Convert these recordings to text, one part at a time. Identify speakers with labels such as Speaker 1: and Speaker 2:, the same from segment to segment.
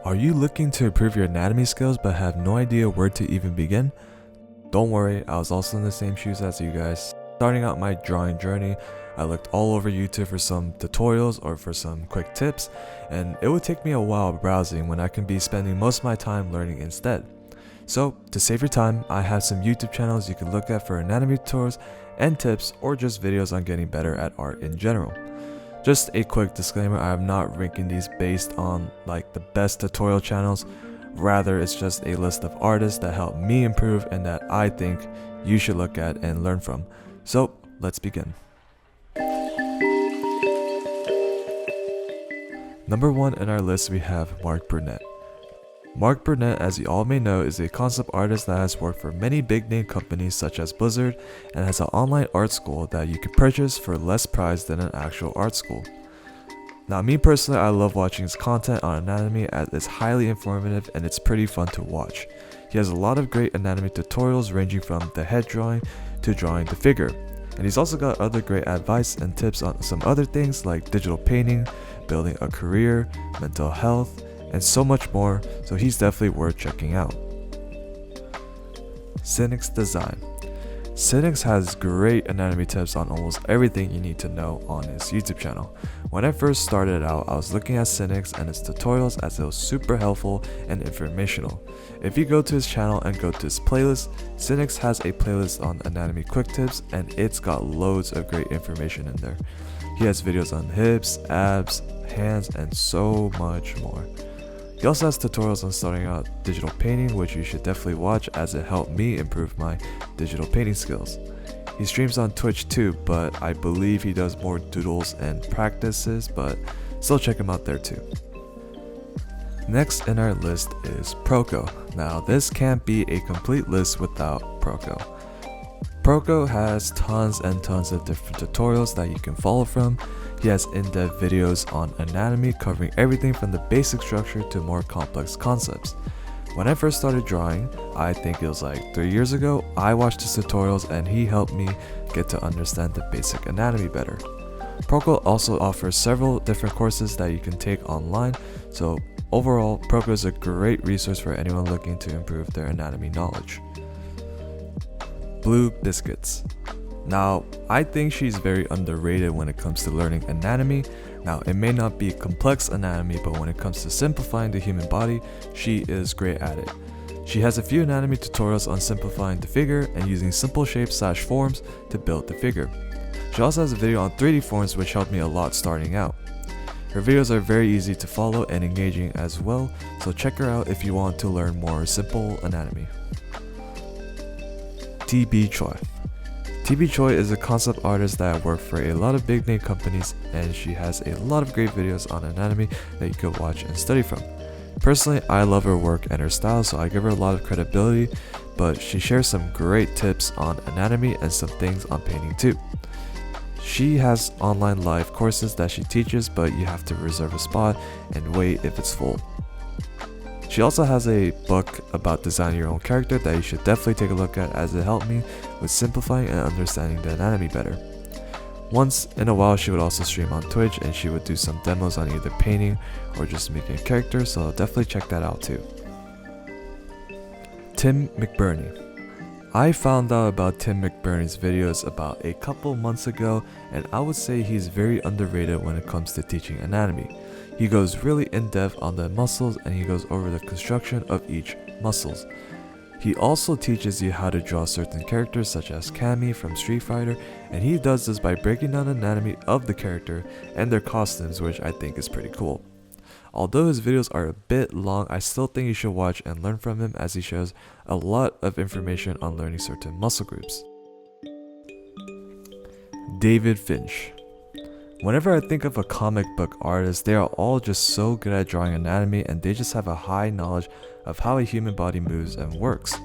Speaker 1: Are you looking to improve your anatomy skills but have no idea where to even begin? Don't worry, I was also in the same shoes as you guys. Starting out my drawing journey, I looked all over YouTube for some tutorials or for some quick tips, and it would take me a while browsing when I can be spending most of my time learning instead. So, to save your time, I have some YouTube channels you can look at for anatomy tutorials and tips, or just videos on getting better at art in general. Just a quick disclaimer, I am not ranking these based on like the best tutorial channels, rather it's just a list of artists that help me improve and that I think you should look at and learn from. So let's begin. Number 1 in our list we have Marc Brunet. Marc Brunet, as you all may know, is a concept artist that has worked for many big name companies such as Blizzard and has an online art school that you can purchase for less price than an actual art school. Now me personally, I love watching his content on anatomy as it's highly informative and it's pretty fun to watch. He has a lot of great anatomy tutorials ranging from the head drawing to drawing the figure. And he's also got other great advice and tips on some other things like digital painting, building a career, mental health, and so much more, so he's definitely worth checking out. Sinix Design. Sinix has great anatomy tips on almost everything you need to know on his YouTube channel. When I first started out, I was looking at Sinix and his tutorials as it was super helpful and informational. If you go to his channel and go to his playlist, Sinix has a playlist on anatomy quick tips and it's got loads of great information in there. He has videos on hips, abs, hands, and so much more. He also has tutorials on starting out digital painting, which you should definitely watch as it helped me improve my digital painting skills. He streams on Twitch too, but I believe he does more doodles and practices, but still check him out there too. Next in our list is Proco. Now this can't be a complete list without Proco. Proco has tons and tons of different tutorials that you can follow from. He has in-depth videos on anatomy covering everything from the basic structure to more complex concepts. When I first started drawing, I think it was like 3 years ago, I watched his tutorials and he helped me get to understand the basic anatomy better. Proco also offers several different courses that you can take online, so overall, Proco is a great resource for anyone looking to improve their anatomy knowledge. BlueBiscuits. Now, I think she's very underrated when it comes to learning anatomy. Now, it may not be complex anatomy, but when it comes to simplifying the human body, she is great at it. She has a few anatomy tutorials on simplifying the figure and using simple shapes / forms to build the figure. She also has a video on 3D forms which helped me a lot starting out. Her videos are very easy to follow and engaging as well, so check her out if you want to learn more simple anatomy. Choi. Choi is a concept artist that worked for a lot of big name companies and she has a lot of great videos on anatomy that you could watch and study from. Personally, I love her work and her style, so I give her a lot of credibility, but she shares some great tips on anatomy and some things on painting too. She has online live courses that she teaches, but you have to reserve a spot and wait if it's full. She also has a book about designing your own character that you should definitely take a look at as it helped me with simplifying and understanding the anatomy better. Once in a while she would also stream on Twitch and she would do some demos on either painting or just making a character, so definitely check that out too. McBurney. I found out about McBurney's videos about a couple months ago and I would say he's very underrated when it comes to teaching anatomy. He goes really in depth on the muscles and he goes over the construction of each muscles. He also teaches you how to draw certain characters such as Cammy from Street Fighter, and he does this by breaking down the anatomy of the character and their costumes, which I think is pretty cool. Although his videos are a bit long, I still think you should watch and learn from him as he shares a lot of information on learning certain muscle groups. Finch. Whenever I think of a comic book artist, they are all just so good at drawing anatomy and they just have a high knowledge of how a human body moves and works.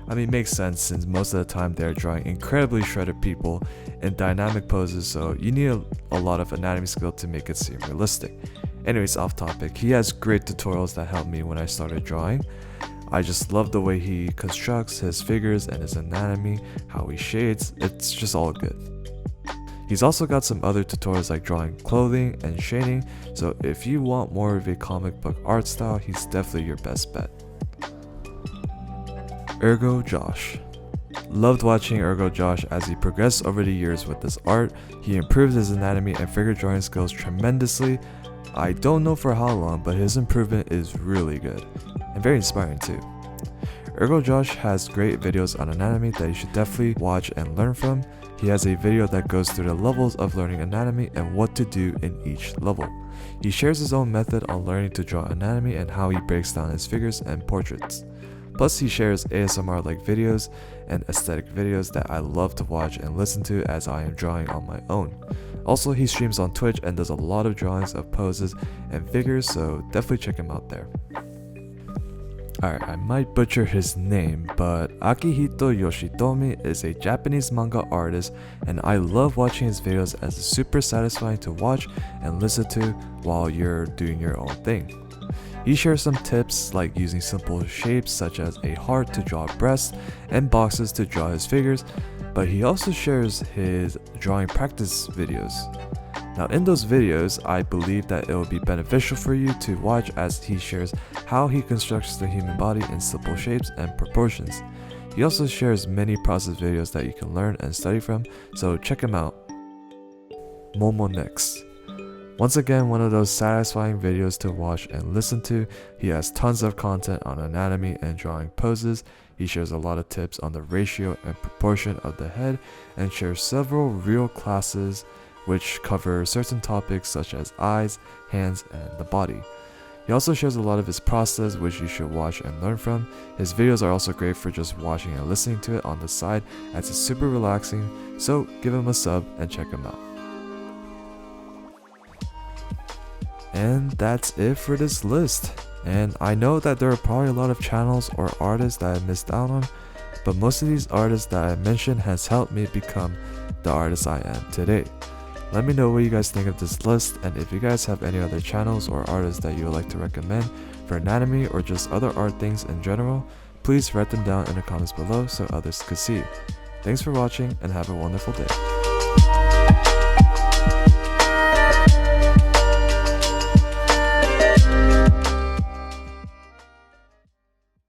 Speaker 1: I mean, it makes sense since most of the time they're drawing incredibly shredded people in dynamic poses, so you need a lot of anatomy skill to make it seem realistic. Anyways, off topic, he has great tutorials that helped me when I started drawing. I just love the way he constructs his figures and his anatomy, how he shades, it's just all good. He's also got some other tutorials like drawing clothing and shading, so if you want more of a comic book art style, he's definitely your best bet. Ergojosh. Loved watching Ergojosh as he progressed over the years with this art. He improved his anatomy and figure drawing skills tremendously. I don't know for how long, but his improvement is really good and very inspiring too. Ergojosh has great videos on anatomy that you should definitely watch and learn from. He has a video that goes through the levels of learning anatomy and what to do in each level. He shares his own method on learning to draw anatomy and how he breaks down his figures and portraits. Plus he shares ASMR like videos and aesthetic videos that I love to watch and listen to as I am drawing on my own. Also, he streams on Twitch and does a lot of drawings of poses and figures, so definitely check him out there. Alright, I might butcher his name, but Akihito Yoshitomi is a Japanese manga artist, and I love watching his videos as it's super satisfying to watch and listen to while you're doing your own thing. He shares some tips like using simple shapes such as a heart to draw breasts and boxes to draw his figures, but he also shares his drawing practice videos. Now in those videos, I believe that it will be beneficial for you to watch as he shares how he constructs the human body in simple shapes and proportions. He also shares many process videos that you can learn and study from, so check him out. Mmmmonexx. Once again, one of those satisfying videos to watch and listen to. He has tons of content on anatomy and drawing poses. He shares a lot of tips on the ratio and proportion of the head and shares several real classes which cover certain topics such as eyes, hands, and the body. He also shares a lot of his process which you should watch and learn from. His videos are also great for just watching and listening to it on the side as it's super relaxing, so give him a sub and check him out. And that's it for this list. And I know that there are probably a lot of channels or artists that I missed out on, but most of these artists that I mentioned has helped me become the artist I am today. Let me know what you guys think of this list, and if you guys have any other channels or artists that you would like to recommend for anatomy or just other art things in general, please write them down in the comments below so others could see. Thanks for watching and have a wonderful day.